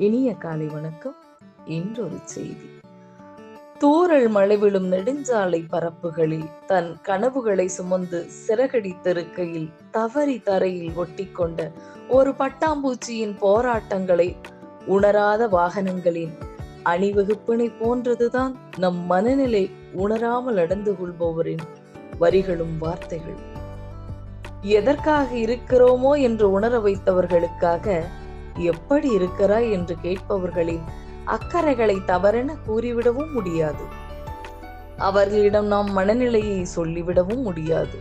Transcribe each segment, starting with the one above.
இனிய காலை வணக்கம். இன்றொரு செய்தி. தூறல் மழை விழும் நெடுஞ்சாலை பரப்புகளில் தன் கனவுகளை சுமந்து சிறகடித்திருக்கையில் தவறி தரையில் ஒட்டிக்கொண்ட ஒரு பட்டாம்பூச்சியின் போராட்டங்களை உணராத வாகனங்களின் அணிவகுப்பினை போன்றதுதான் நம் மனநிலை உணராமல் நடந்து கொள்பவரின் வரிகளும் வார்த்தைகளும். எதற்காக இருக்கிறோமோ என்று உணர வைத்தவர்களுக்காக எப்படி இருக்கிறாய் என்று கேட்பவர்களின் அக்கறைகளை தவறென கூறிவிடவும் முடியாது. அவர்களிடம் நாம் மனநிலையை சொல்லிவிடவும் முடியாது.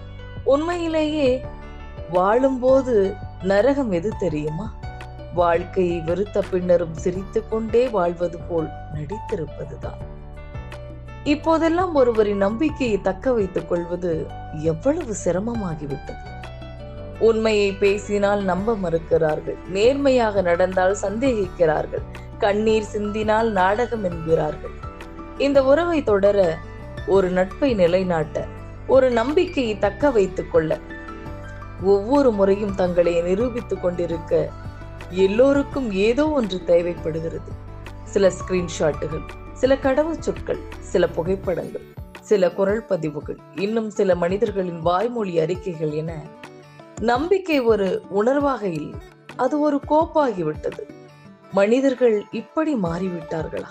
உண்மையிலேயே வாழும்போது நரகம் எது தெரியுமா? வாழ்க்கையை வெறுத்த பின்னரும் சிரித்து கொண்டே வாழ்வது போல் நடித்திருப்பதுதான். இப்போதெல்லாம் ஒருவரின் நம்பிக்கையை தக்க வைத்துக் கொள்வது எவ்வளவு சிரமமாகிவிட்டது. உண்மையை பேசினால் நம்ப மறுக்கிறார்கள், நேர்மையாக நடந்தால் சந்தேகிக்கிறார்கள், கண்ணீர் சிந்தினால் நாடகம் என்கிறார்கள். இந்த உறவை தொடர, ஒரு நட்பை நிலைநாட்ட, ஒரு நம்பிக்கையை தக்க வைத்துக் கொள்ள, ஒவ்வொரு முறையும் தங்களை நிரூபித்துக் கொண்டிருக்க எல்லோருக்கும் ஏதோ ஒன்று தேவைப்படுகிறது. சில ஸ்கிரீன்ஷாட்டுகள், சில கடவுச்சொற்கள், சில புகைப்படங்கள், சில குரல் பதிவுகள், இன்னும் சில மனிதர்களின் வாய்மொழி அறிக்கைகள் என நம்பிக்கை ஒரு உணர்வாக இல்லை, அது ஒரு கோப்பாகிவிட்டது. மனிதர்கள் இப்படி மாறிவிட்டார்களா?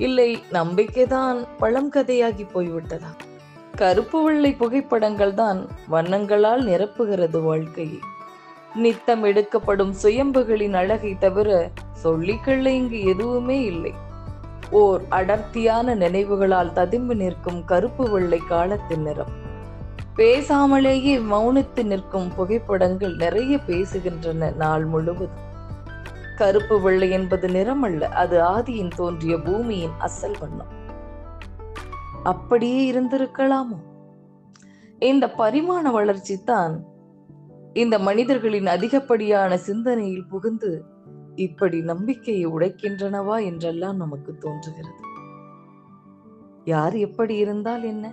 இல்லை நம்பிக்கைதான் பழங்கதையாகி போய்விட்டதா? கருப்பு வெள்ளை புகைப்படங்கள் தான் வண்ணங்களால் நிரப்புகிறது வாழ்க்கையை. நித்தம் எடுக்கப்படும் சுயம்புகளின் அழகை தவிர சொல்லிக்கொள்ள இங்கு எதுவுமே இல்லை. ஓர் அடர்த்தியான நினைவுகளால் ததும்பி நிற்கும் கருப்பு வெள்ளை காலத்தின் நிறம். பேசாமலேயே மௌனித்து நிற்கும் புகைப்படங்கள் நிறைய பேசுகின்றன நாள் முழுவதும். கருப்பு வெள்ளை என்பது நிறம் அல்ல, அது ஆதியின் தோன்றிய பூமியின் அசல் வண்ணம். அப்படியே இருந்திருக்கலாமோ? இந்த பரிமாண வளர்ச்சி தான் இந்த மனிதர்களின் அதிகப்படியான சிந்தனையில் புகுந்து இப்படி நம்பிக்கையை உடைக்கின்றனவா என்றெல்லாம் நமக்கு தோன்றுகிறது. யார் எப்படி இருந்தால் என்ன?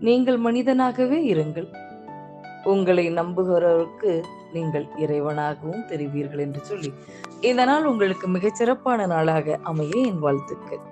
நீங்கள் மனிதனாகவே இருங்கள். உங்களை நம்புகிறவருக்கு நீங்கள் இறைவனாகவும் தெரிவீர்கள் என்று சொல்லி இந்த நாள் உங்களுக்கு மிகச்சிறப்பான நாளாக அமைய என் வாழ்த்துக்கள்.